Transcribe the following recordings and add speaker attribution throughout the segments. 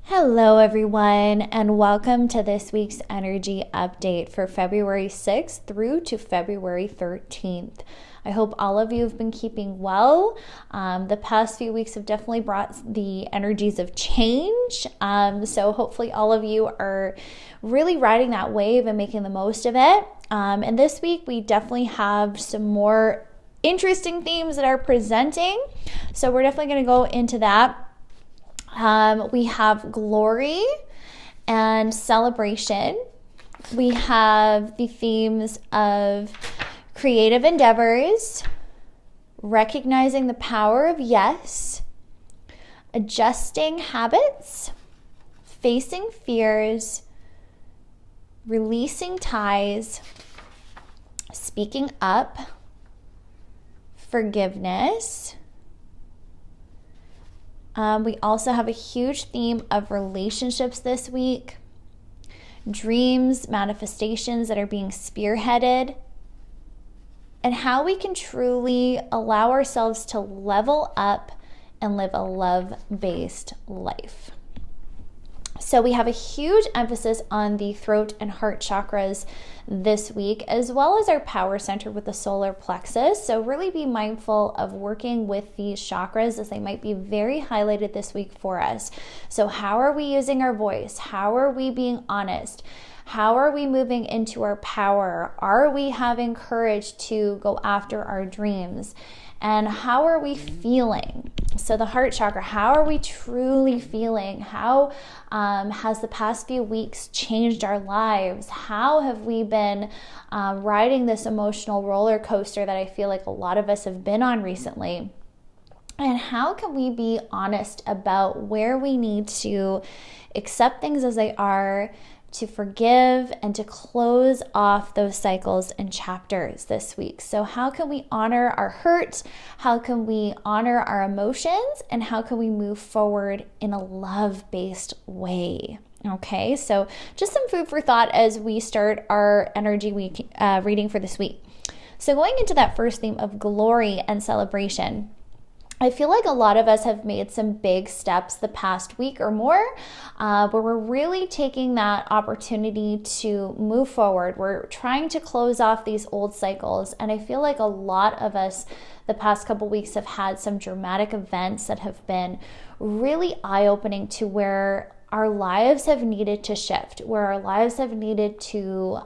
Speaker 1: Hello, everyone, and welcome to this week's energy update for February 6th through to February 13th. I hope all of you have been keeping well. The past few weeks have definitely brought the energies of change. So hopefully all of you are really riding that wave and making the most of it. And this week we definitely have some more interesting themes that are presenting. So we're definitely going to go into that. We have glory and celebration. We have the themes of creative endeavors, recognizing the power of yes, adjusting habits, facing fears, releasing ties, speaking up, forgiveness. We also have a huge theme of relationships this week, dreams, manifestations that are being spearheaded, and how we can truly allow ourselves to level up and live a love-based life. So we have a huge emphasis on the throat and heart chakras this week, as well as our power center with the solar plexus. So really be mindful of working with these chakras as they might be very highlighted this week for us. So how are we using our voice? How are we being honest? How are we moving into our power? Are we having courage to go after our dreams? And how are we feeling? So the heart chakra, how are we truly feeling? How has the past few weeks changed our lives? How have we been riding this emotional roller coaster that I feel like a lot of us have been on recently? And how can we be honest about where we need to accept things as they are, to forgive, and to close off those cycles and chapters this week? So how can we honor our hurt? How can we honor our emotions? And how can we move forward in a love-based way? Okay, so just some food for thought as we start our energy week reading for this week. So going into that first theme of glory and celebration, I feel like a lot of us have made some big steps the past week or more, where we're really taking that opportunity to move forward. We're trying to close off these old cycles. And I feel like a lot of us the past couple weeks have had some dramatic events that have been really eye-opening to where our lives have needed to shift, where our lives have needed to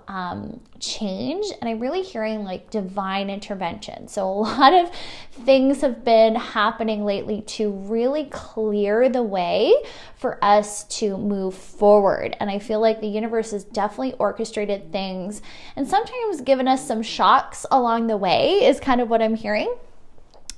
Speaker 1: change. And I'm really hearing like divine intervention. So a lot of things have been happening lately to really clear the way for us to move forward. And I feel like the universe has definitely orchestrated things and sometimes given us some shocks along the way is kind of what I'm hearing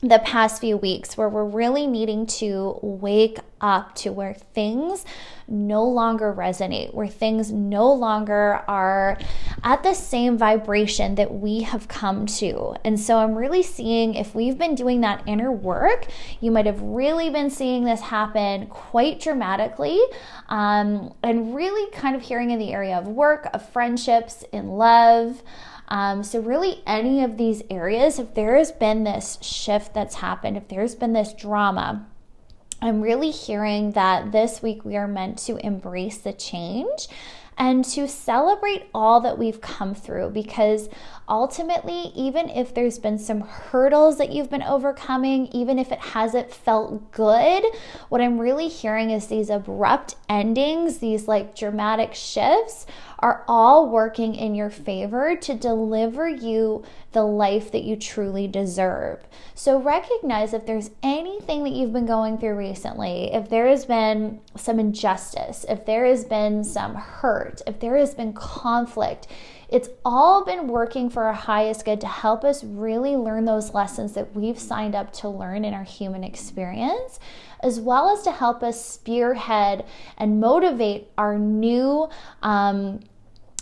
Speaker 1: the past few weeks, where we're really needing to wake up to where things no longer resonate, where things no longer are at the same vibration that we have come to. And so I'm really seeing, if we've been doing that inner work, you might have really been seeing this happen quite dramatically, and really kind of hearing in the area of work, of friendships, in love. So really any of these areas, if there has been this shift that's happened, if there's been this drama, I'm really hearing that this week we are meant to embrace the change and to celebrate all that we've come through, because ultimately, even if there's been some hurdles that you've been overcoming, even if it hasn't felt good, what I'm really hearing is these abrupt endings, these like dramatic shifts are all working in your favor to deliver you the life that you truly deserve. So recognize if there's anything that you've been going through recently, if there has been some injustice, if there has been some hurt, if there has been conflict, it's all been working for our highest good to help us really learn those lessons that we've signed up to learn in our human experience, as well as to help us spearhead and motivate our new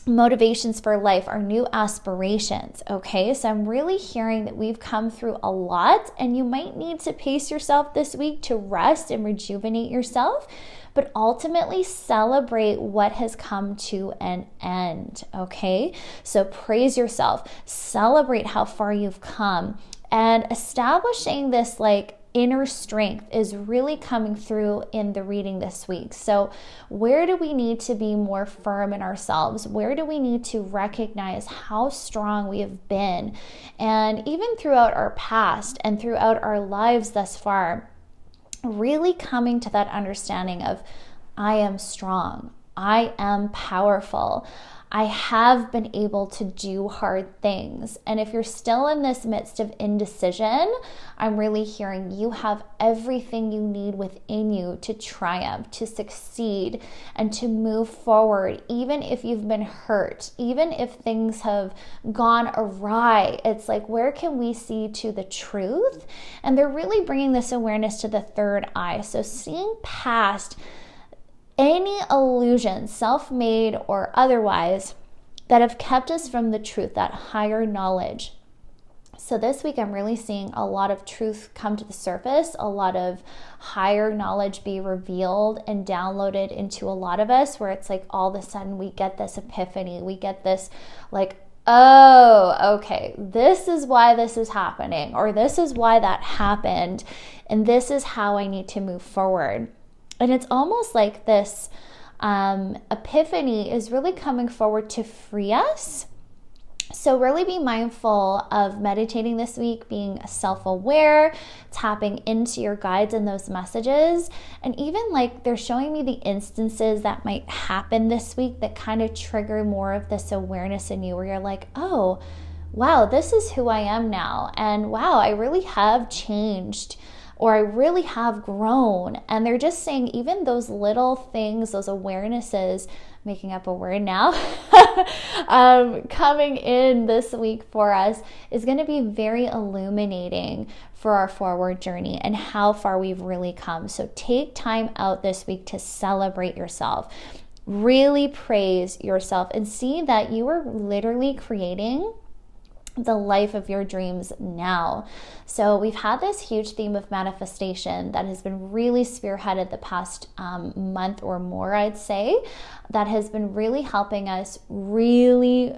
Speaker 1: motivations for life, our new aspirations. Okay, so I'm really hearing that we've come through a lot, and you might need to pace yourself this week to rest and rejuvenate yourself, but ultimately celebrate what has come to an end. Okay, so praise yourself, celebrate how far you've come, and establishing this like inner strength is really coming through in the reading this week. So where do we need to be more firm in ourselves? Where do we need to recognize how strong we have been? And even throughout our past and throughout our lives thus far, really coming to that understanding of, I am strong, I am powerful, I have been able to do hard things. And if you're still in this midst of indecision, I'm really hearing you have everything you need within you to triumph, to succeed, and to move forward, even if you've been hurt, even if things have gone awry. It's like, where can we see to the truth? And they're really bringing this awareness to the third eye. So seeing past any illusions, self-made or otherwise, that have kept us from the truth, that higher knowledge. So this week I'm really seeing a lot of truth come to the surface, a lot of higher knowledge be revealed and downloaded into a lot of us, where it's like all of a sudden we get this epiphany, we get this like, oh, okay, this is why this is happening, or this is why that happened, and this is how I need to move forward. And it's almost like this epiphany is really coming forward to free us. So really be mindful of meditating this week, being self-aware, tapping into your guides and those messages. And even like they're showing me the instances that might happen this week that kind of trigger more of this awareness in you, where you're like, oh, wow, this is who I am now. And wow, I really have changed, or I really have grown. And they're just saying even those little things, those awarenesses, making up a word now, coming in this week for us is going to be very illuminating for our forward journey and how far we've really come. So take time out this week to celebrate yourself. Really praise yourself and see that you are literally creating the life of your dreams now. So we've had this huge theme of manifestation that has been really spearheaded the past month or more, I'd say, that has been really helping us really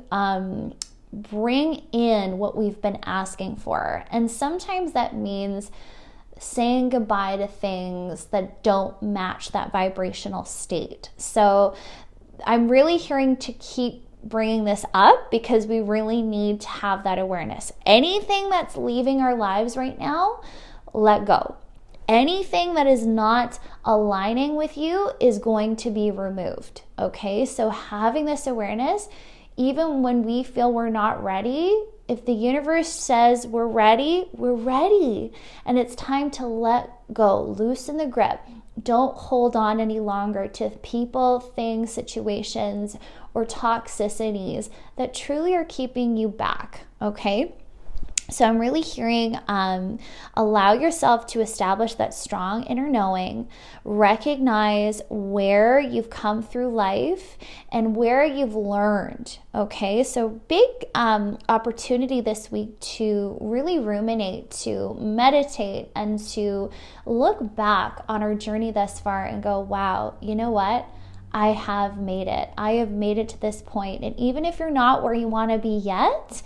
Speaker 1: bring in what we've been asking for. And sometimes that means saying goodbye to things that don't match that vibrational state. So I'm really hearing to keep bringing this up because we really need to have that awareness. Anything that's leaving our lives right now, let go. Anything that is not aligning with you is going to be removed. Okay, so having this awareness, even when we feel we're not ready, if the universe says we're ready, we're ready. And it's time to let go, loosen the grip. Don't hold on any longer to people, things, situations, or toxicities that truly are keeping you back, okay? So I'm really hearing allow yourself to establish that strong inner knowing, recognize where you've come through life and where you've learned, okay? So big opportunity this week to really ruminate, to meditate, and to look back on our journey thus far and go, wow, you know what? I have made it. I have made it to this point. And even if you're not where you want to be yet,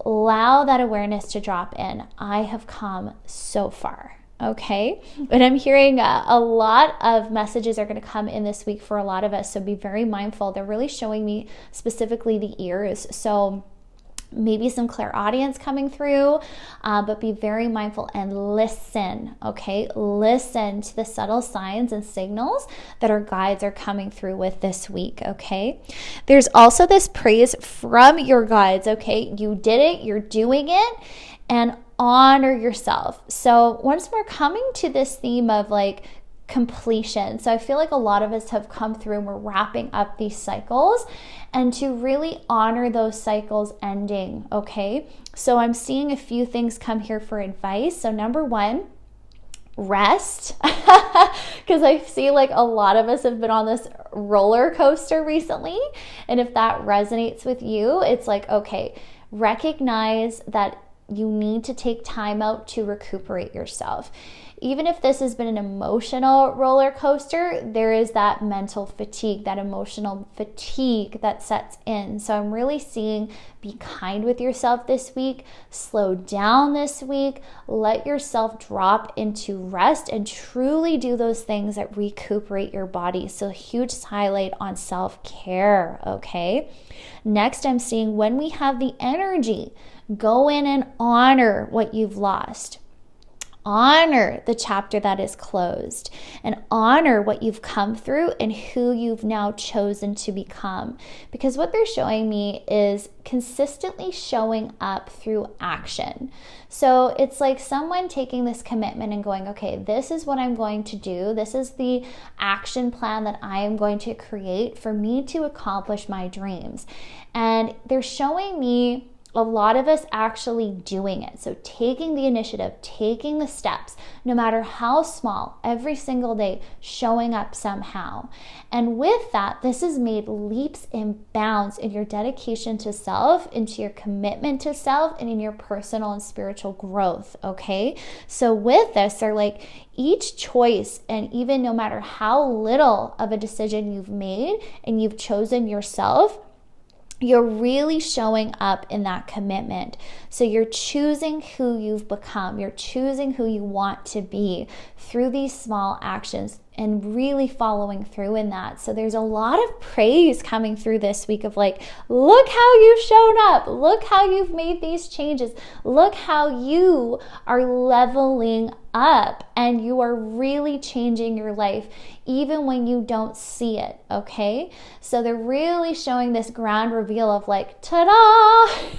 Speaker 1: allow that awareness to drop in. I have come so far, okay? But I'm hearing a lot of messages are going to come in this week for a lot of us, so be very mindful. They're really showing me specifically the ears, so maybe some clairaudience coming through, but be very mindful and listen, okay? Listen to the subtle signs and signals that our guides are coming through with this week, okay? There's also this praise from your guides, okay? You did it, you're doing it, and honor yourself. So once more, coming to this theme of like completion. So I feel like a lot of us have come through and we're wrapping up these cycles, and to really honor those cycles ending, okay? So I'm seeing a few things come here for advice. So number one, rest, because I see like a lot of us have been on this roller coaster recently, and if that resonates with you, it's like, okay, recognize that you need to take time out to recuperate yourself. even if this has been an emotional roller coaster, there is that mental fatigue, that emotional fatigue that sets in. So I'm really seeing, be kind with yourself this week, slow down this week, let yourself drop into rest and truly do those things that recuperate your body. So huge highlight on self-care, okay? Next, I'm seeing when we have the energy, go in and honor what you've lost. Honor the chapter that is closed and honor what you've come through and who you've now chosen to become. Because what they're showing me is consistently showing up through action. So it's like someone taking this commitment and going, okay, this is what I'm going to do. This is the action plan that I am going to create for me to accomplish my dreams. And they're showing me a lot of us actually doing it. So taking the initiative, taking the steps, no matter how small, every single day, showing up somehow. And with that, this has made leaps and bounds in your dedication to self, into your commitment to self, and in your personal and spiritual growth, okay? So with this, they're like each choice, and even no matter how little of a decision you've made and you've chosen yourself, you're really showing up in that commitment. So you're choosing who you've become. You're choosing who you want to be through these small actions and really following through in that. So there's a lot of praise coming through this week of like, look how you've shown up. Look how you've made these changes. Look how you are leveling up and you are really changing your life even when you don't see it, okay? So they're really showing this grand reveal of like, ta-da!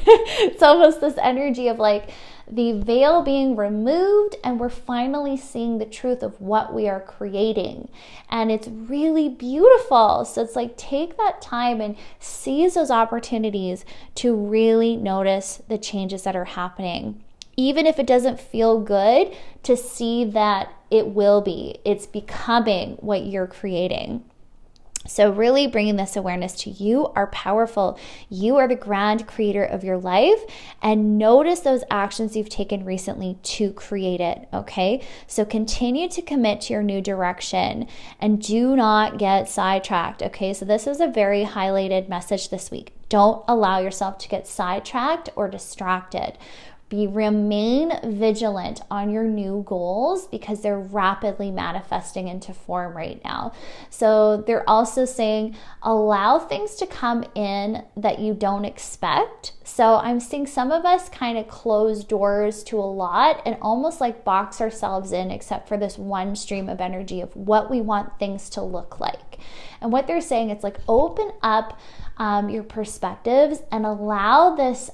Speaker 1: It's almost this energy of like the veil being removed and we're finally seeing the truth of what we are creating. And it's really beautiful. So it's like take that time and seize those opportunities to really notice the changes that are happening. Even if it doesn't feel good, to see that it will be. It's becoming what you're creating. So really bringing this awareness to you are powerful. You are the grand creator of your life, and notice those actions you've taken recently to create it, okay? So continue to commit to your new direction and do not get sidetracked, okay? So this is a very highlighted message this week. Don't allow yourself to get sidetracked or distracted. Remain vigilant on your new goals because they're rapidly manifesting into form right now. So they're also saying allow things to come in that you don't expect. So I'm seeing some of us kind of close doors to a lot and almost like box ourselves in except for this one stream of energy of what we want things to look like. And what they're saying, it's like open up your perspectives and allow this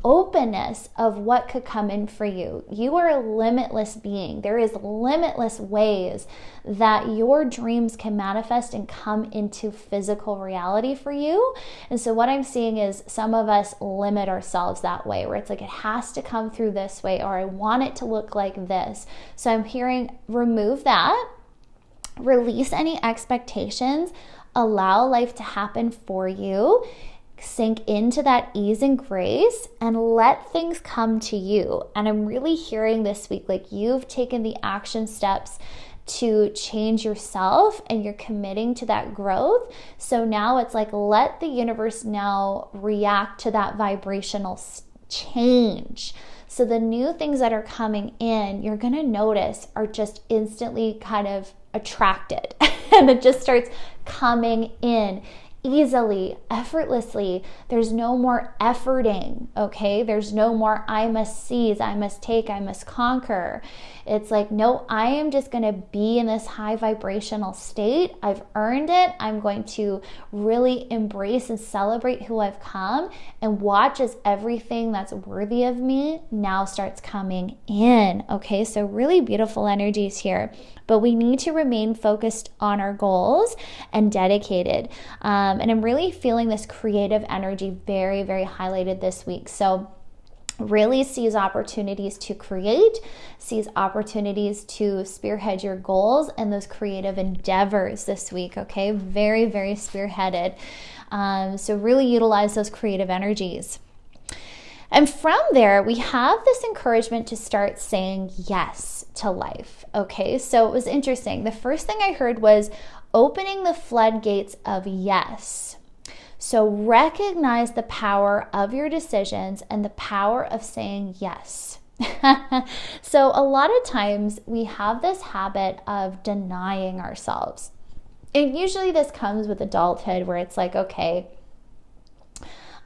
Speaker 1: openness of what could come in for you. You are a limitless being. There is limitless ways that your dreams can manifest and come into physical reality for you. And so what I'm seeing is some of us limit ourselves that way, where it's like it has to come through this way, or I want it to look like this. So I'm hearing remove that, release any expectations, allow life to happen for you, sink into that ease and grace, and let things come to you. And I'm really hearing this week, like you've taken the action steps to change yourself and you're committing to that growth. So now it's like, let the universe now react to that vibrational change. So the new things that are coming in, you're going to notice are just instantly kind of attracted and it just starts coming in easily, effortlessly. There's no more efforting, okay? There's no more I must seize, I must take, I must conquer. It's like, no, I am just going to be in this high vibrational state. I've earned it. I'm going to really embrace and celebrate who I've come and watch as everything that's worthy of me now starts coming in, okay? So really beautiful energies here. But we need to remain focused on our goals and dedicated. And I'm really feeling this creative energy very, very highlighted this week. So really seize opportunities to create, seize opportunities to spearhead your goals and those creative endeavors this week, okay? Very, very spearheaded. So really utilize those creative energies. And from there, we have this encouragement to start saying yes to life. Okay, so it was interesting. The first thing I heard was opening the floodgates of yes. So recognize the power of your decisions and the power of saying yes. So a lot of times we have this habit of denying ourselves. And usually this comes with adulthood where it's like, okay,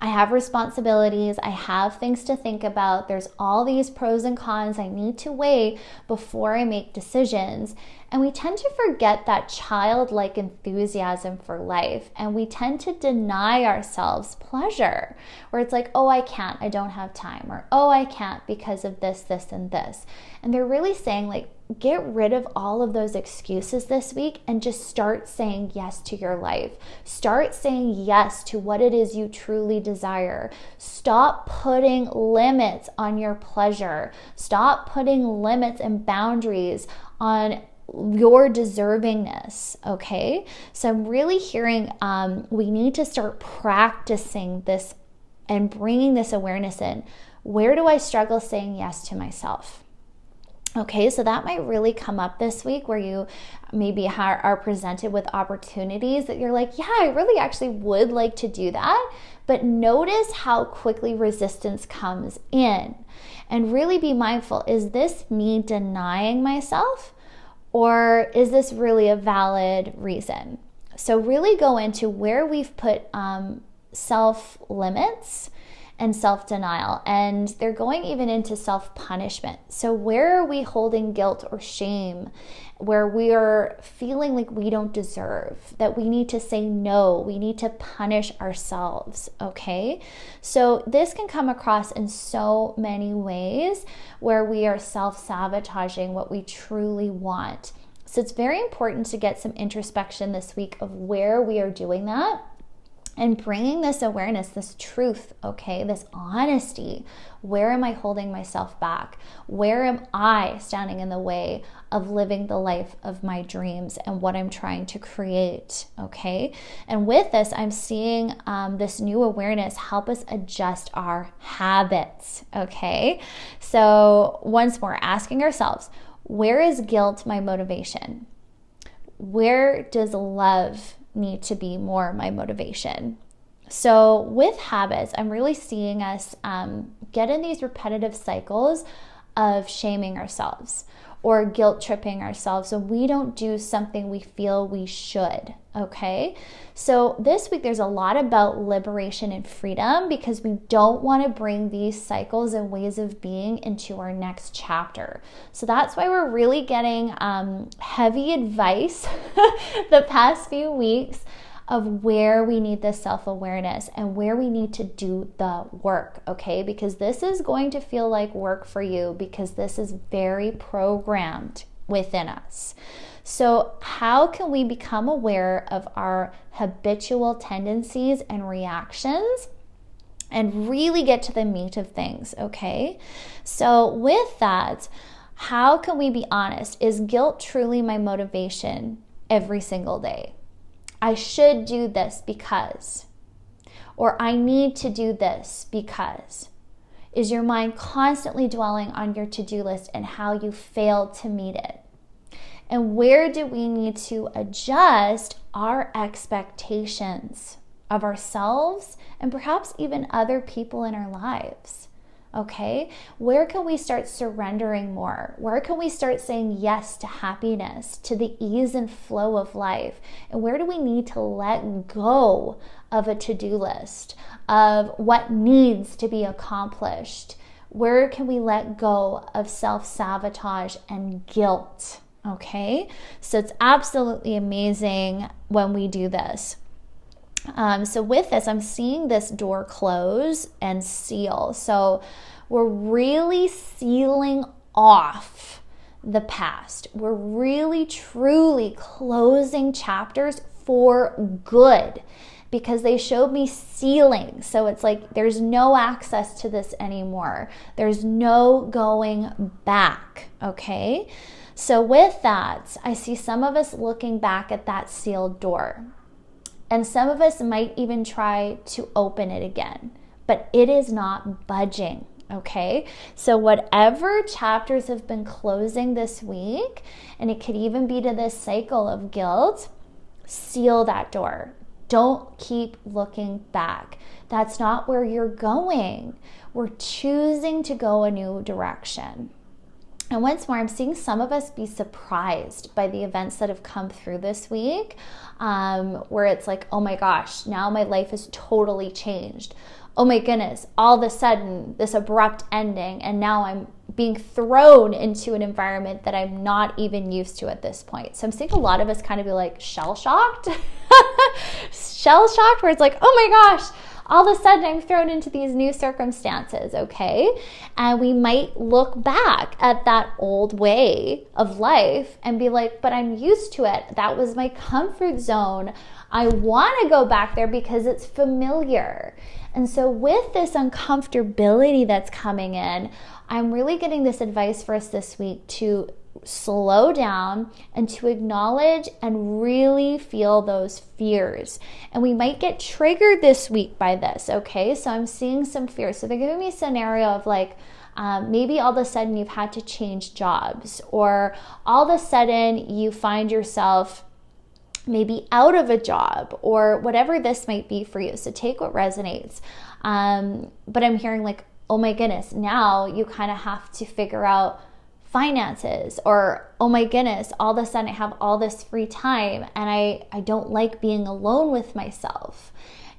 Speaker 1: I have responsibilities, I have things to think about, there's all these pros and cons I need to weigh before I make decisions. And we tend to forget that childlike enthusiasm for life, and we tend to deny ourselves pleasure, where it's like, oh, I can't, I don't have time, or oh, I can't because of this, this, and this. And they're really saying, like, get rid of all of those excuses this week and just start saying yes to your life. Start saying yes to what it is you truly desire. Stop putting limits on your pleasure. Stop putting limits and boundaries on your deservingness. Okay, so I'm really hearing we need to start practicing this and bringing this awareness in. Where do I struggle saying yes to myself? Okay, so that might really come up this week, where you maybe are presented with opportunities that you're like, yeah, I really actually would like to do that. But notice how quickly resistance comes in, and really be mindful. Is this me denying myself, or is this really a valid reason? So really go into where we've put self-limits and self-denial, and they're going even into self-punishment. So where are we holding guilt or shame, where we are feeling like we don't deserve, that we need to say no, we need to punish ourselves, okay? So this can come across in so many ways where we are self-sabotaging what we truly want. So it's very important to get some introspection this week of where we are doing that, and bringing this awareness, this truth, okay, this honesty. Where am I holding myself back? Where am I standing in the way of living the life of my dreams and what I'm trying to create, okay? And with this, I'm seeing this new awareness help us adjust our habits, okay? So once more, asking ourselves, where is guilt my motivation? Where does love need to be more my motivation? So with habits, I'm really seeing us get in these repetitive cycles of shaming ourselves or guilt tripping ourselves so we don't do something we feel we should, okay? So this week there's a lot about liberation and freedom, because we don't want to bring these cycles and ways of being into our next chapter. So that's why we're really getting heavy advice the past few weeks of where we need this self-awareness and where we need to do the work, okay? Because this is going to feel like work for you, because this is very programmed within us. So how can we become aware of our habitual tendencies and reactions and really get to the meat of things, okay? So with that, how can we be honest? Is guilt truly my motivation every single day? I should do this because, or I need to do this because. Is your mind constantly dwelling on your to-do list and how you failed to meet it? And where do we need to adjust our expectations of ourselves and perhaps even other people in our lives? Okay, where can we start surrendering more? Where can we start saying yes to happiness, to the ease and flow of life? And where do we need to let go of a to-do list, of what needs to be accomplished? Where can we let go of self-sabotage and guilt? Okay, so it's absolutely amazing when we do this. So with this, I'm seeing this door close and seal. So we're really sealing off the past. We're really, truly closing chapters for good, because they showed me sealing. So it's like there's no access to this anymore. There's no going back, okay? So with that, I see some of us looking back at that sealed door. And some of us might even try to open it again, but it is not budging, Okay, so whatever chapters have been closing this week, and it could even be to this cycle of guilt, seal that door. Don't keep looking back. That's not where you're going. We're choosing to go a new direction. And once more, I'm seeing some of us be surprised by the events that have come through this week, where it's like, oh my gosh, now my life has totally changed. Oh my goodness, all of a sudden, this abrupt ending, and now I'm being thrown into an environment that I'm not even used to at this point. So I'm seeing a lot of us kind of be like shell-shocked. Shell-shocked, where it's like, oh my gosh, all of a sudden I'm thrown into these new circumstances, okay? And we might look back at that old way of life and be like, but I'm used to it. That was my comfort zone. I want to go back there because it's familiar. And so with this uncomfortability that's coming in, I'm really getting this advice for us this week to slow down and to acknowledge and really feel those fears. And we might get triggered this week by this, okay? So I'm seeing some fears. So they're giving me a scenario of like, maybe all of a sudden you've had to change jobs, or all of a sudden you find yourself maybe out of a job, or whatever this might be for you. So take what resonates. But I'm hearing like, oh my goodness, now you kind of have to figure out finances, or oh my goodness, all of a sudden I have all this free time and I don't like being alone with myself.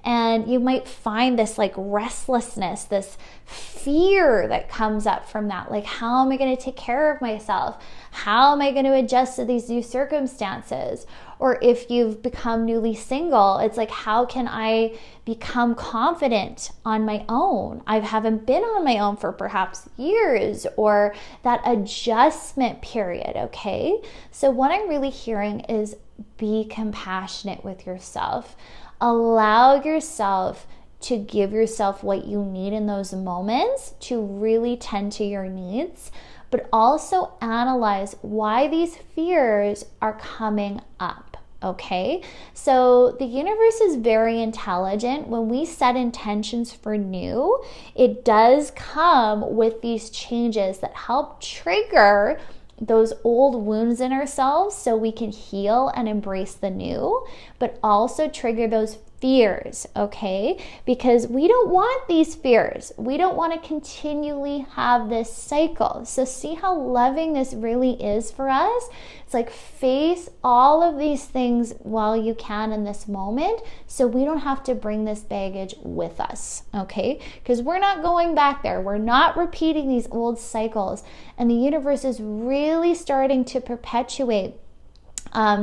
Speaker 1: And you might find this like restlessness, this fear that comes up from that. Like, how am I going to take care of myself? How am I going to adjust to these new circumstances? Or if you've become newly single, it's like, how can I become confident on my own? I haven't been on my own for perhaps years, or that adjustment period, okay? So what I'm really hearing is be compassionate with yourself. Allow yourself to give yourself what you need in those moments to really tend to your needs, but also analyze why these fears are coming up, okay? So the universe is very intelligent. When we set intentions for new, it does come with these changes that help trigger those old wounds in ourselves so we can heal and embrace the new, but also trigger those fears, okay? Because we don't want these fears. We don't want to continually have this cycle. So see how loving this really is for us? It's like face all of these things while you can in this moment, so we don't have to bring this baggage with us, okay? Because we're not going back there. We're not repeating these old cycles. And the universe is really starting to perpetuate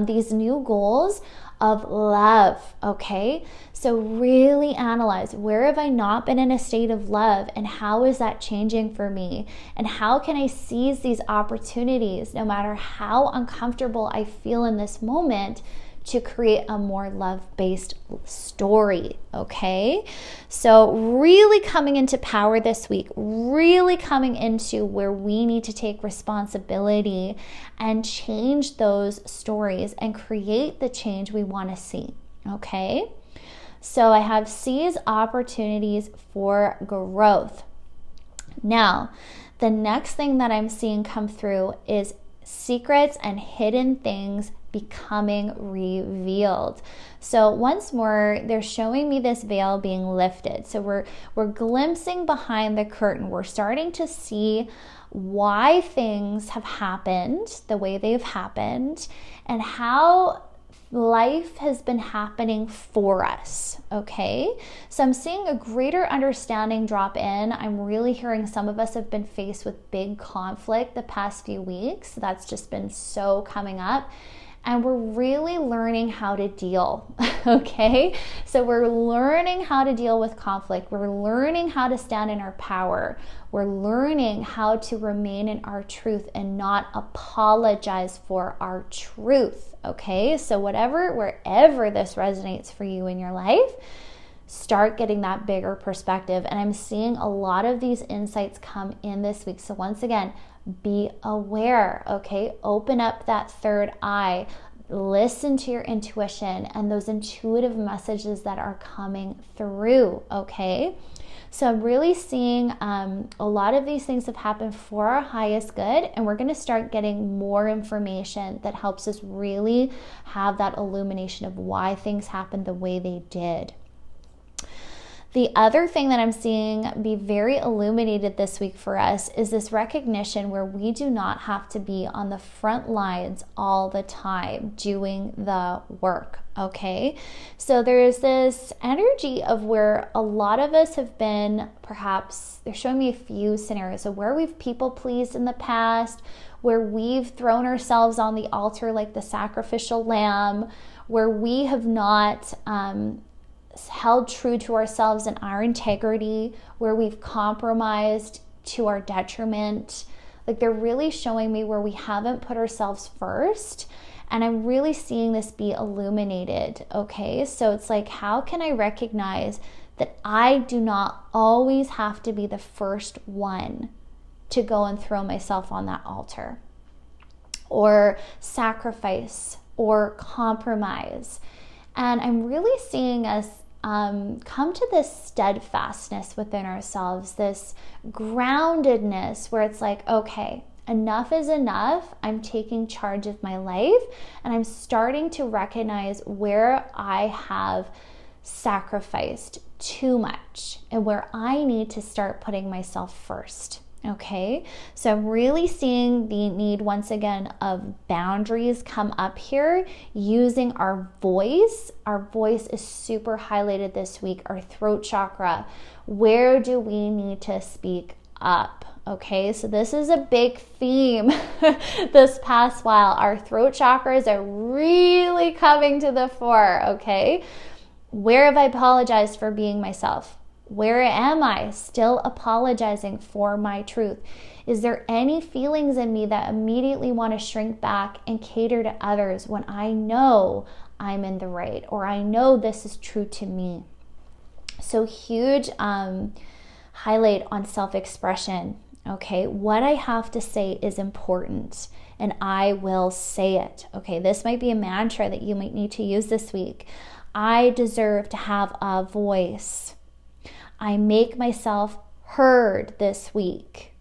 Speaker 1: these new goals of love, okay? So really analyze, where have I not been in a state of love, and how is that changing for me? And how can I seize these opportunities, no matter how uncomfortable I feel in this moment, to create a more love-based story, okay? So really coming into power this week, really coming into where we need to take responsibility and change those stories and create the change we want to see, okay? So I have seize opportunities for growth. Now, the next thing that I'm seeing come through is secrets and hidden things becoming revealed. So once more, they're showing me this veil being lifted. So we're glimpsing behind the curtain. We're starting to see why things have happened the way they've happened, and how life has been happening for us, okay? So I'm seeing a greater understanding drop in. I'm really hearing some of us have been faced with big conflict the past few weeks. That's just been so coming up. And we're really learning how to deal, okay? So we're learning how to deal with conflict. We're learning how to stand in our power. We're learning how to remain in our truth and not apologize for our truth, okay? So wherever this resonates for you in your life, start getting that bigger perspective. And I'm seeing a lot of these insights come in this week. So once again, be aware, okay? Open up that third eye. listen to your intuition and those intuitive messages that are coming through, okay? So I'm really seeing a lot of these things have happened for our highest good, and we're going to start getting more information that helps us really have that illumination of why things happened the way they did. The other thing that I'm seeing be very illuminated this week for us is this recognition where we do not have to be on the front lines all the time doing the work, okay? So there's this energy of where a lot of us have been, perhaps, they're showing me a few scenarios of where we've people pleased in the past, where we've thrown ourselves on the altar like the sacrificial lamb, where we have not held true to ourselves and our integrity, where we've compromised to our detriment. Like, they're really showing me where we haven't put ourselves first, and I'm really seeing this be illuminated, okay? So it's like, how can I recognize that I do not always have to be the first one to go and throw myself on that altar, or sacrifice, or compromise? And I'm really seeing us come to this steadfastness within ourselves, this groundedness where it's like, okay, enough is enough. I'm taking charge of my life, and I'm starting to recognize where I have sacrificed too much and where I need to start putting myself first. Okay, so I'm really seeing the need once again of boundaries come up here, using our voice. Our voice is super highlighted this week, our throat chakra. Where do we need to speak up? Okay, so this is a big theme this past while. Our throat chakras are really coming to the fore, okay? Where have I apologized for being myself? Where am I still apologizing for my truth? Is there any feelings in me that immediately want to shrink back and cater to others when I know I'm in the right, or I know this is true to me? So huge highlight on self-expression. Okay, what I have to say is important, and I will say it. Okay, this might be a mantra that you might need to use this week. I deserve to have a voice. I make myself heard this week.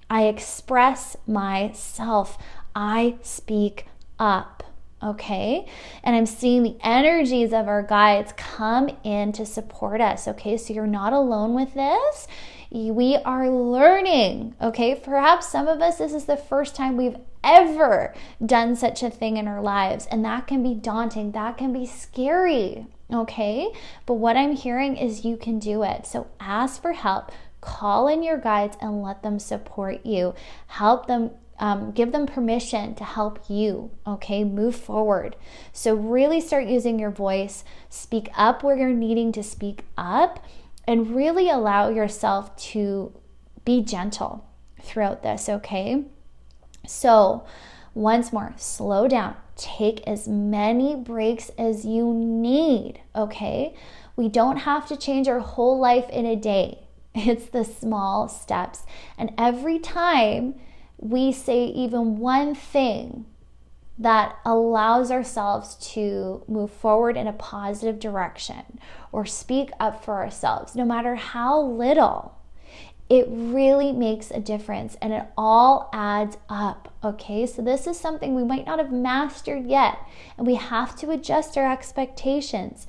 Speaker 1: I express myself. I speak up, okay? And I'm seeing the energies of our guides come in to support us, okay? So you're not alone with this. We are learning, okay? Perhaps some of us, this is the first time we've ever done such a thing in our lives, and that can be daunting. That can be scary. Okay, but what I'm hearing is you can do it. So ask for help, call in your guides, and let them support you. Help them, give them permission to help you, okay, move forward. So really start using your voice, speak up where you're needing to speak up, and really allow yourself to be gentle throughout this, okay? So once more, slow down. Take as many breaks as you need, okay? We don't have to change our whole life in a day. It's the small steps. And every time we say even one thing that allows ourselves to move forward in a positive direction or speak up for ourselves, no matter how little, it really makes a difference, and it all adds up, okay? So this is something we might not have mastered yet, and we have to adjust our expectations,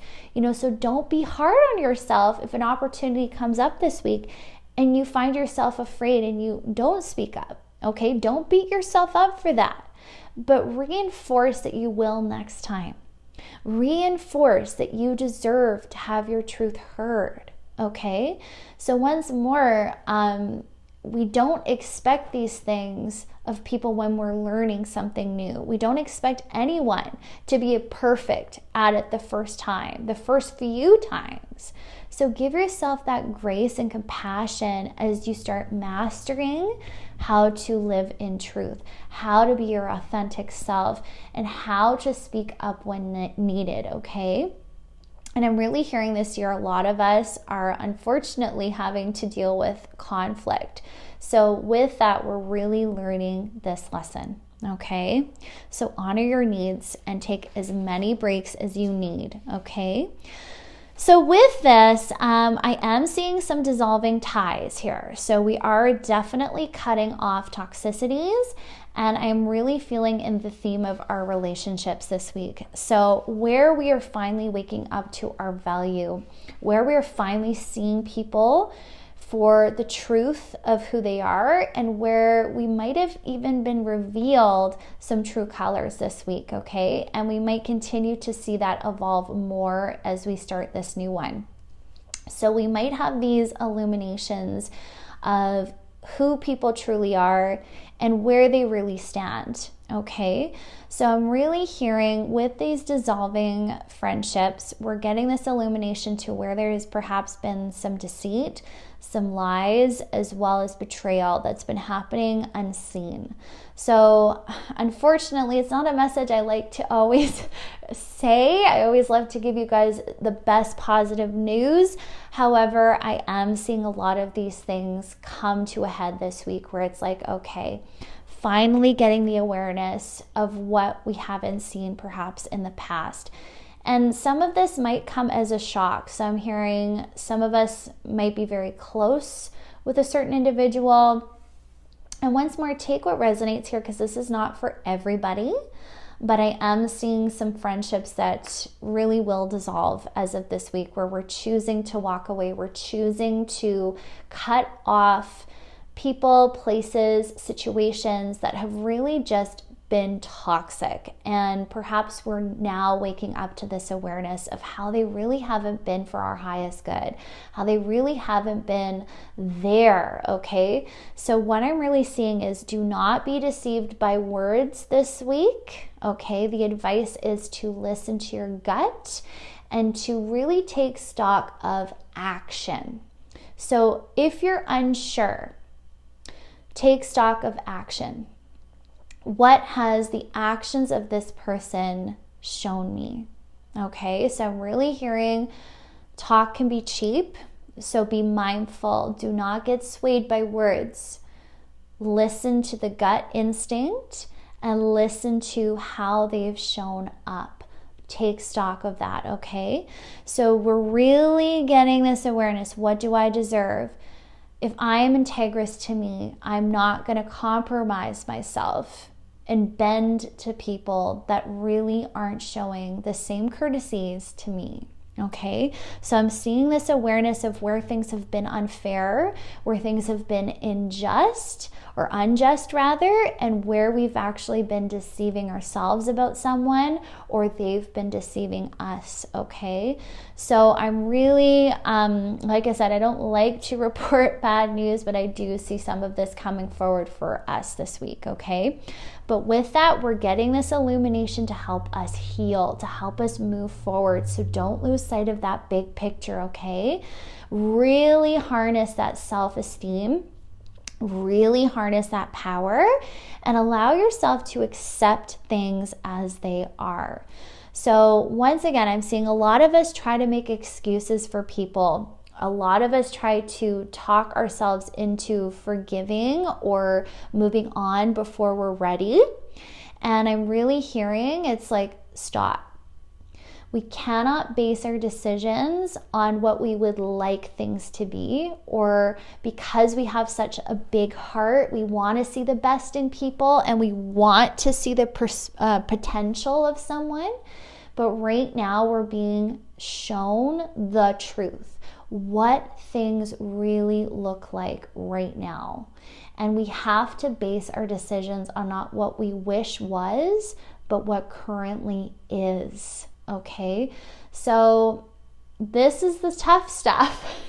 Speaker 1: so don't be hard on yourself if an opportunity comes up this week and you find yourself afraid and you don't speak up, okay? Don't beat yourself up for that, but reinforce that you will next time. Reinforce that you deserve to have your truth heard. Okay, so once more, we don't expect these things of people when we're learning something new. We don't expect anyone to be perfect at it the first time, the first few times. So give yourself that grace and compassion as you start mastering how to live in truth, how to be your authentic self, and how to speak up when needed, okay? And I'm really hearing this year, a lot of us are unfortunately having to deal with conflict. So with that, we're really learning this lesson, okay? So honor your needs and take as many breaks as you need, okay? So with this, I am seeing some dissolving ties here. So we are definitely cutting off toxicities, and I'm really feeling in the theme of our relationships this week. So where we are finally waking up to our value, where we are finally seeing people for the truth of who they are, and where we might have even been revealed some true colors this week, okay? And we might continue to see that evolve more as we start this new one. So we might have these illuminations of who people truly are and where they really stand, okay? So I'm really hearing with these dissolving friendships, we're getting this illumination to where there's perhaps been some deceit, some lies, as well as betrayal that's been happening unseen. So unfortunately, it's not a message I like to always say. I always love to give you guys the best positive news. However, I am seeing a lot of these things come to a head this week where it's like, okay, finally getting the awareness of what we haven't seen perhaps in the past. And some of this might come as a shock. So I'm hearing some of us might be very close with a certain individual. And once more, take what resonates here, because this is not for everybody. But I am seeing some friendships that really will dissolve as of this week, where we're choosing to walk away. We're choosing to cut off people, places, situations that have really just been toxic. And perhaps we're now waking up to this awareness of how they really haven't been for our highest good, how they really haven't been there, okay? So what I'm really seeing is, do not be deceived by words this week, okay? The advice is to listen to your gut and to really take stock of action. So if you're unsure, take stock of action. What has the actions of this person shown me? Okay, so I'm really hearing talk can be cheap, so be mindful. Do not get swayed by words. Listen to the gut instinct and listen to how they've shown up. Take stock of that, okay? So we're really getting this awareness. What do I deserve? If I am integrous to me, I'm not going to compromise myself and bend to people that really aren't showing the same courtesies to me. Okay, so I'm seeing this awareness of where things have been unfair, where things have been unjust, rather, and where we've actually been deceiving ourselves about someone, or they've been deceiving us, okay? So I'm really, like I said, I don't like to report bad news, but I do see some of this coming forward for us this week, okay? But with that, we're getting this illumination to help us heal, to help us move forward. So don't lose sight of that big picture, okay? Really harness that self-esteem, really harness that power, and allow yourself to accept things as they are. So once again, I'm seeing a lot of us try to make excuses for people. A lot of us try to talk ourselves into forgiving or moving on before we're ready. And I'm really hearing it's like, stop. We cannot base our decisions on what we would like things to be, or because we have such a big heart, we want to see the best in people and we want to see the potential of someone. But right now we're being shown the truth, what things really look like right now. And we have to base our decisions on not what we wish was, but what currently is. Okay, so this is the tough stuff.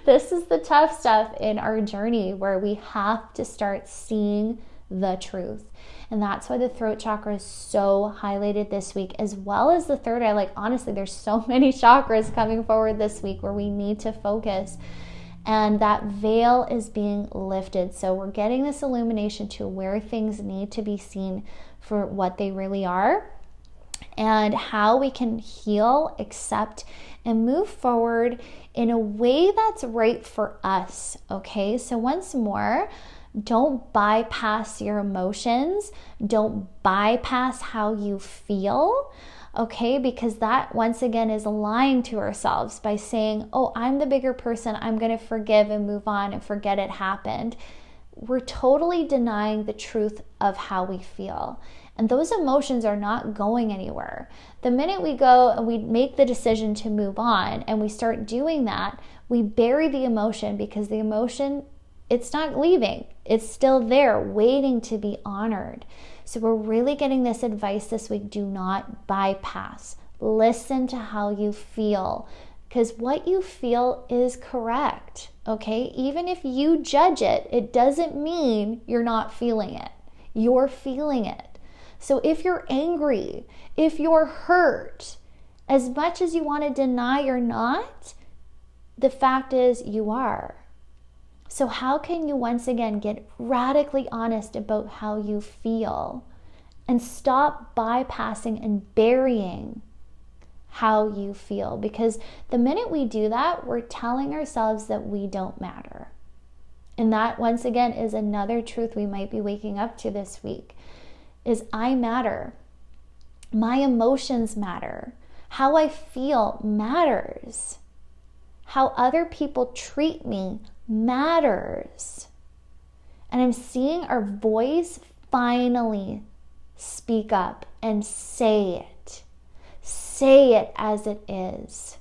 Speaker 1: This is the tough stuff in our journey, where we have to start seeing the truth. And that's why the throat chakra is so highlighted this week, as well as the third eye. Like, honestly, there's so many chakras coming forward this week where we need to focus. And that veil is being lifted. So we're getting this illumination to where things need to be seen for what they really are, and how we can heal, accept, and move forward in a way that's right for us, okay? So once more, Don't bypass your emotions. Don't bypass how you feel. Okay, because that once again is lying to ourselves by saying, oh, I'm the bigger person, I'm going to forgive and move on and forget it happened. We're totally denying the truth of how we feel. And those emotions are not going anywhere. The minute we go and we make the decision to move on and we start doing that, we bury the emotion because the emotion, it's not leaving. It's still there waiting to be honored. So we're really getting this advice this week. Do not bypass. Listen to how you feel, because what you feel is correct, okay? Even if you judge it, it doesn't mean you're not feeling it. You're feeling it. So if you're angry, if you're hurt, as much as you want to deny you're not, the fact is you are. So how can you once again get radically honest about how you feel and stop bypassing and burying how you feel? Because the minute we do that, we're telling ourselves that we don't matter. And that once again is another truth we might be waking up to this week, is I matter. My emotions matter. How I feel matters. How other people treat me matters. And I'm seeing our voice finally speak up and say it. Say it as it is.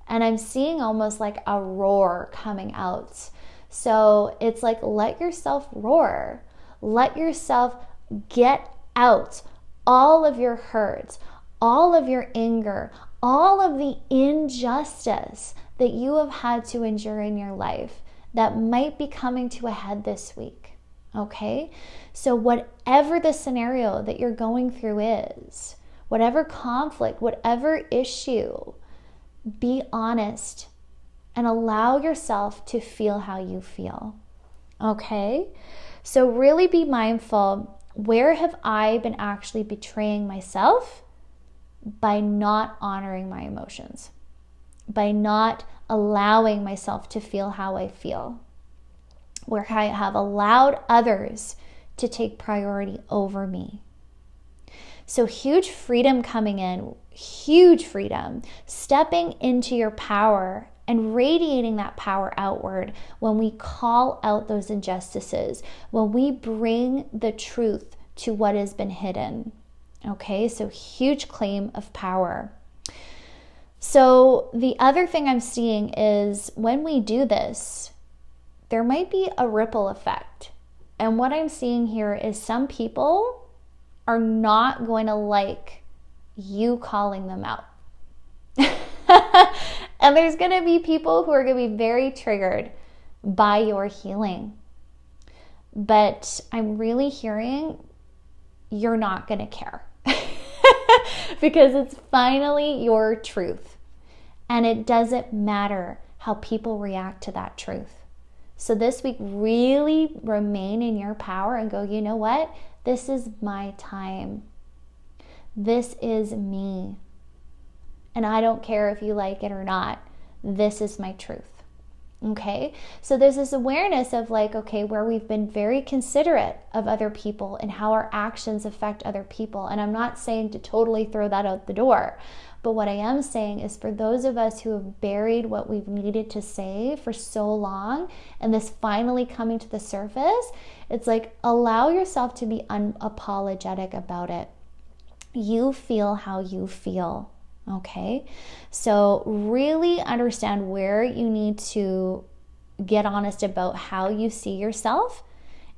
Speaker 1: And I'm seeing almost like a roar coming out. So it's like, let yourself roar. Let yourself get out all of your hurts, all of your anger, all of the injustice that you have had to endure in your life that might be coming to a head this week, okay? So whatever the scenario that you're going through is, whatever conflict, whatever issue, be honest and allow yourself to feel how you feel, okay? So really be mindful, where have I been actually betraying myself by not honoring my emotions? By not allowing myself to feel how I feel, where I have allowed others to take priority over me. So huge freedom coming in, huge freedom, stepping into your power and radiating that power outward when we call out those injustices, when we bring the truth to what has been hidden. Okay, so huge claim of power. So the other thing I'm seeing is when we do this, there might be a ripple effect. And what I'm seeing here is some people are not going to like you calling them out. And there's going to be people who are going to be very triggered by your healing. But I'm really hearing you're not going to care. Because it's finally your truth. And it doesn't matter how people react to that truth. So this week, really remain in your power and go, you know what? This is my time. This is me. And I don't care if you like it or not. This is my truth. Okay, so there's this awareness of like, okay, where we've been very considerate of other people and how our actions affect other people. And I'm not saying to totally throw that out the door, but what I am saying is for those of us who have buried what we've needed to say for so long, and this finally coming to the surface, it's like, allow yourself to be unapologetic about it. You feel how you feel. Okay, so really understand where you need to get honest about how you see yourself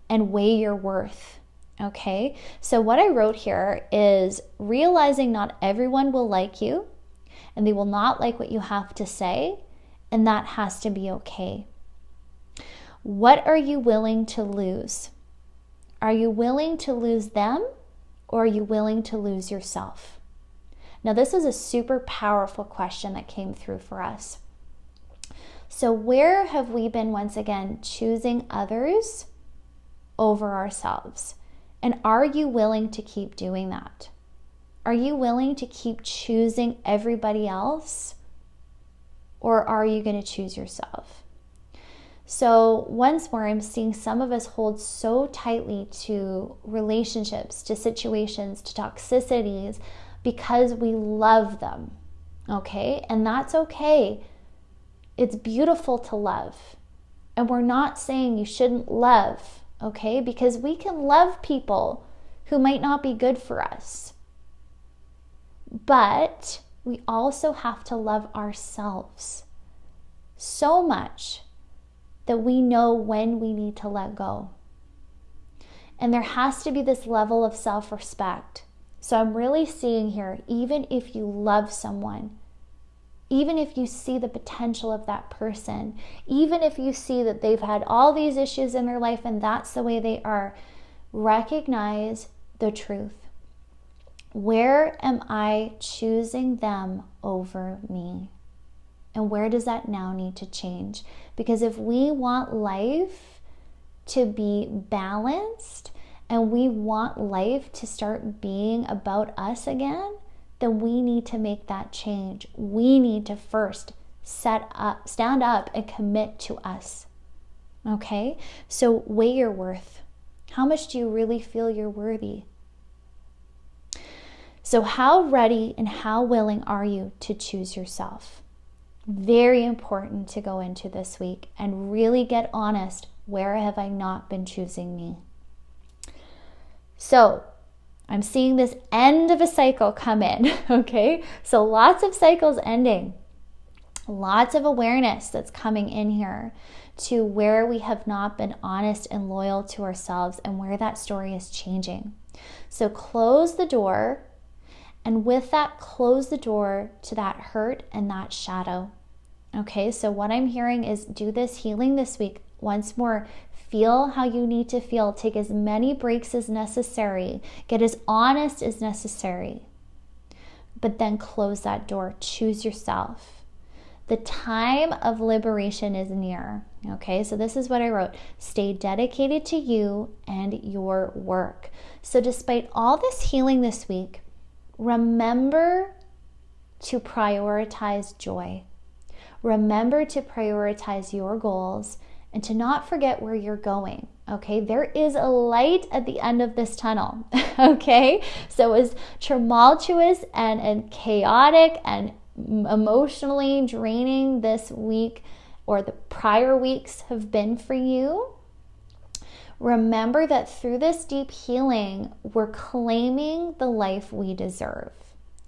Speaker 1: and weigh your worth. Okay, so what I wrote here is realizing not everyone will like you and they will not like what you have to say, and that has to be okay. What are you willing to lose? Are you willing to lose them, or are you willing to lose yourself? Now, this is a super powerful question that came through for us. So where have we been, once again, choosing others over ourselves? And are you willing to keep doing that? Are you willing to keep choosing everybody else? Or are you going to choose yourself? So once more, I'm seeing some of us hold so tightly to relationships, to situations, to toxicities because we love them, okay? And that's okay. It's beautiful to love. And we're not saying you shouldn't love, okay? Because we can love people who might not be good for us. But we also have to love ourselves so much that we know when we need to let go. And there has to be this level of self-respect. So I'm really seeing here, even if you love someone, even if you see the potential of that person, even if you see that they've had all these issues in their life and that's the way they are, recognize the truth. Where am I choosing them over me? And where does that now need to change? Because if we want life to be balanced and we want life to start being about us again, then we need to make that change. We need to first stand up and commit to us. Okay? So weigh your worth. How much do you really feel you're worthy? So how ready and how willing are you to choose yourself? Very important to go into this week and really get honest. Where have I not been choosing me? So I'm seeing this end of a cycle come in, okay? So lots of cycles ending. Lots of awareness that's coming in here to where we have not been honest and loyal to ourselves and where that story is changing. So close the door, and with that, close the door to that hurt and that shadow. Okay, so what I'm hearing is do this healing this week. Once more, feel how you need to feel. Take as many breaks as necessary. Get as honest as necessary. But then close that door. Choose yourself. The time of liberation is near. Okay, so this is what I wrote. Stay dedicated to you and your work. So despite all this healing this week, remember to prioritize joy. Remember to prioritize your goals and to not forget where you're going, okay? There is a light at the end of this tunnel, okay? So as tumultuous and chaotic and emotionally draining this week or the prior weeks have been for you, remember that through this deep healing, we're claiming the life we deserve.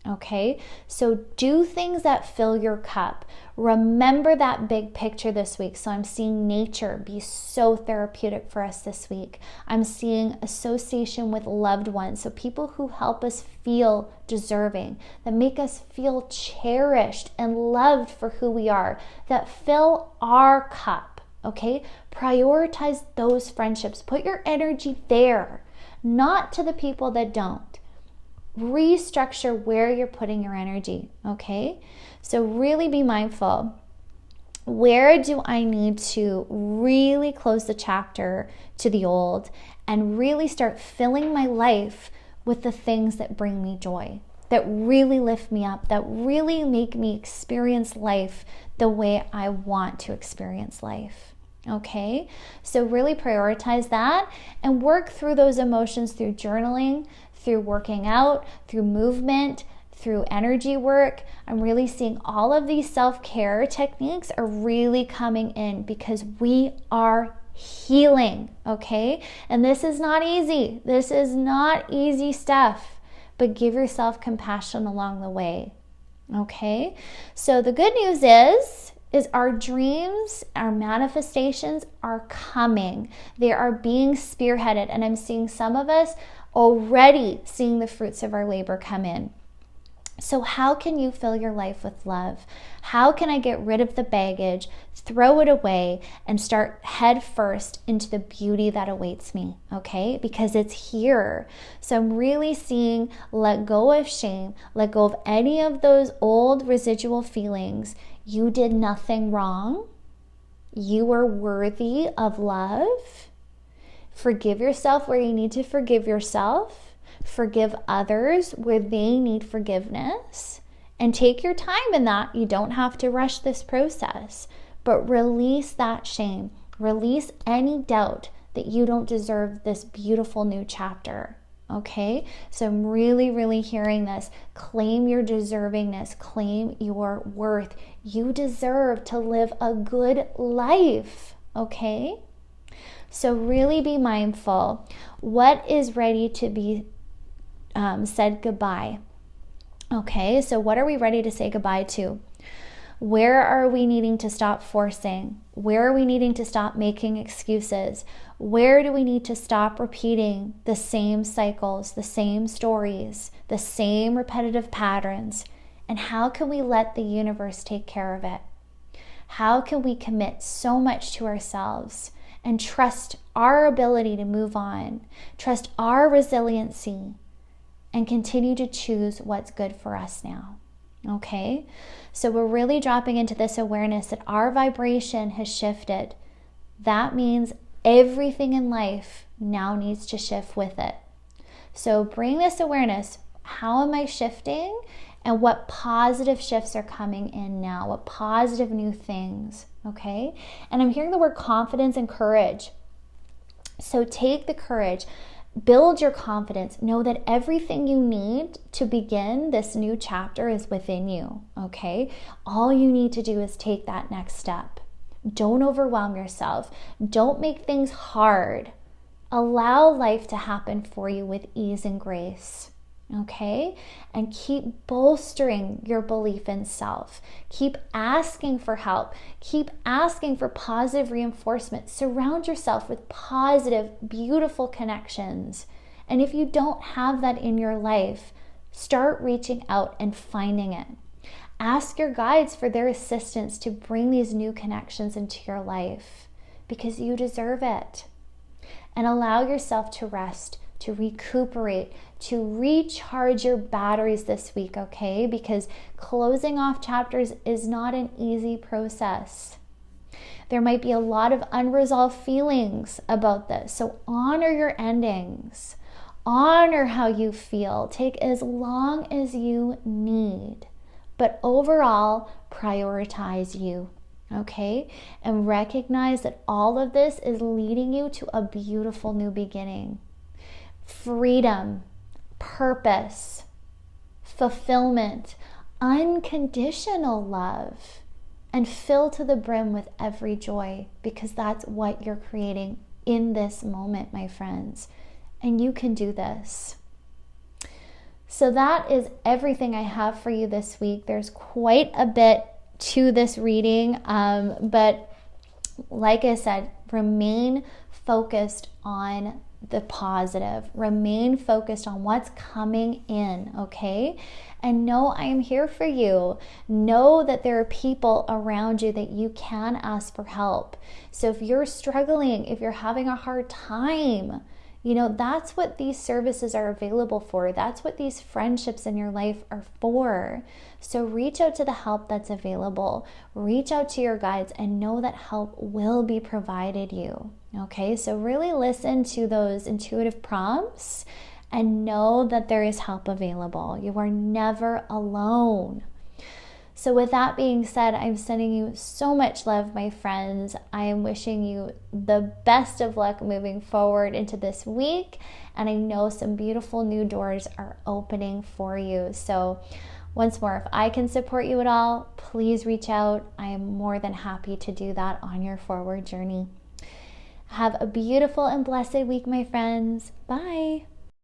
Speaker 1: Okay, so do things that fill your cup. Remember that big picture this week. So I'm seeing nature be so therapeutic for us this week. I'm seeing association with loved ones. So people who help us feel deserving, that make us feel cherished and loved for who we are, that fill our cup. Okay, prioritize those friendships. Put your energy there, not to the people that don't. Restructure where you're putting your energy, okay? So really be mindful. Where do I need to really close the chapter to the old and really start filling my life with the things that bring me joy, that really lift me up, that really make me experience life the way I want to experience life? Okay, so really prioritize that and work through those emotions through journaling, through working out, through movement, through energy work. I'm really seeing all of these self-care techniques are really coming in because we are healing, okay? And this is not easy. This is not easy stuff, but give yourself compassion along the way, okay? So the good news is our dreams, our manifestations are coming. They are being spearheaded, and I'm seeing some of us already seeing the fruits of our labor come in. So how can you fill your life with love? How can I get rid of the baggage, throw it away, and start head first into the beauty that awaits me, okay? Because it's here. So I'm really seeing let go of shame, let go of any of those old residual feelings. You did nothing wrong. You are worthy of love. Forgive yourself where you need to forgive yourself. Forgive others where they need forgiveness. And take your time in that. You don't have to rush this process. But release that shame. Release any doubt that you don't deserve this beautiful new chapter. Okay, so I'm really, really hearing this. Claim your deservingness, claim your worth. You deserve to live a good life. Okay, so really be mindful. What is ready to be said goodbye? Okay, so what are we ready to say goodbye to? Where are we needing to stop forcing? Where are we needing to stop making excuses? Where do we need to stop repeating the same cycles, the same stories, the same repetitive patterns? And how can we let the universe take care of it? How can we commit so much to ourselves and trust our ability to move on, trust our resiliency, and continue to choose what's good for us now? Okay, so we're really dropping into this awareness that our vibration has shifted. That means everything in life now needs to shift with it. So bring this awareness. How am I shifting? And what positive shifts are coming in now? What positive new things? Okay, and I'm hearing the word confidence and courage. So take the courage. Build your confidence. Know that everything you need to begin this new chapter is within you, okay? All you need to do is take that next step. Don't overwhelm yourself. Don't make things hard. Allow life to happen for you with ease and grace, okay? And keep bolstering your belief in self. Keep asking for help. Keep asking for positive reinforcement. Surround yourself with positive, beautiful connections. And if you don't have that in your life, start reaching out and finding it. Ask your guides for their assistance to bring these new connections into your life because you deserve it. And allow yourself to rest, to recuperate, to recharge your batteries this week, okay? Because closing off chapters is not an easy process. There might be a lot of unresolved feelings about this. So honor your endings. Honor how you feel. Take as long as you need. But overall, prioritize you, okay? And recognize that all of this is leading you to a beautiful new beginning. Freedom, purpose, fulfillment, unconditional love, and fill to the brim with every joy, because that's what you're creating in this moment, my friends. And you can do this. So that is everything I have for you this week. There's quite a bit to this reading, but like I said, remain focused on the positive. Remain focused on what's coming in, okay? And know I am here for you. Know that there are people around you that you can ask for help. So if you're struggling, if you're having a hard time, you know, that's what these services are available for. That's what these friendships in your life are for. So reach out to the help that's available. Reach out to your guides and know that help will be provided you. Okay, so really listen to those intuitive prompts and know that there is help available. You are never alone. So with that being said, I'm sending you so much love, my friends. I am wishing you the best of luck moving forward into this week. And I know some beautiful new doors are opening for you. So once more, if I can support you at all, please reach out. I am more than happy to do that on your forward journey. Have a beautiful and blessed week, my friends. Bye.